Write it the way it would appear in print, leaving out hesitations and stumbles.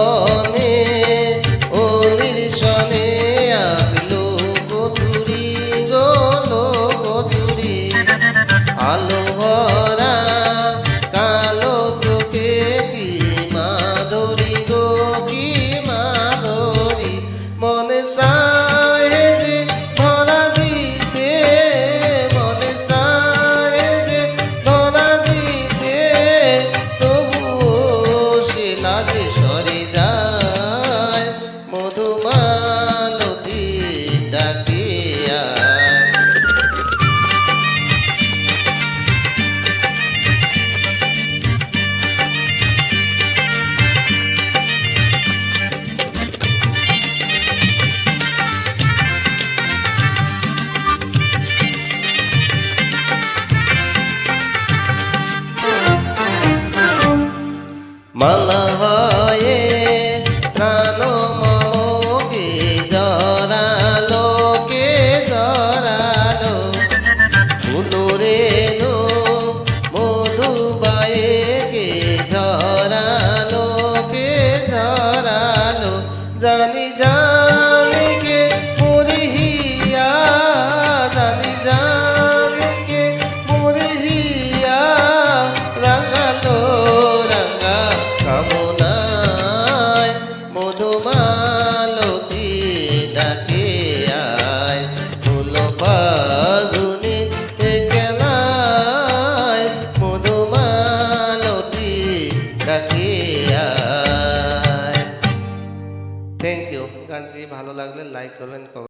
বনে অলির সনে আসলো কচুরি গো কচুরি আলো ভরা কালো চোখে কি মাধুরী গো কি মাধুরী মনে চায় যে ধরা দিতে মনে চায় যে ধরা দিতে তবুও সে লাজে সরে যায় মধুমালতী ডাকে আয় মালা হয়ে প্রাণ মমকে জড়ালো কে জড়ালো ফুলরে নো মধুবায়ে কে জড়ালো জানি জানি কে মরিহিয়া জানি জানি কে মরিহিয়া রাঙালো রাঙা কামনায় মধুমালতী ডাকে আয় ফুল ফাগুনে খেলায় মধুমালতী ডাকে আয়। Thank you. গানটি ভালো লাগলে লাইক করবেন।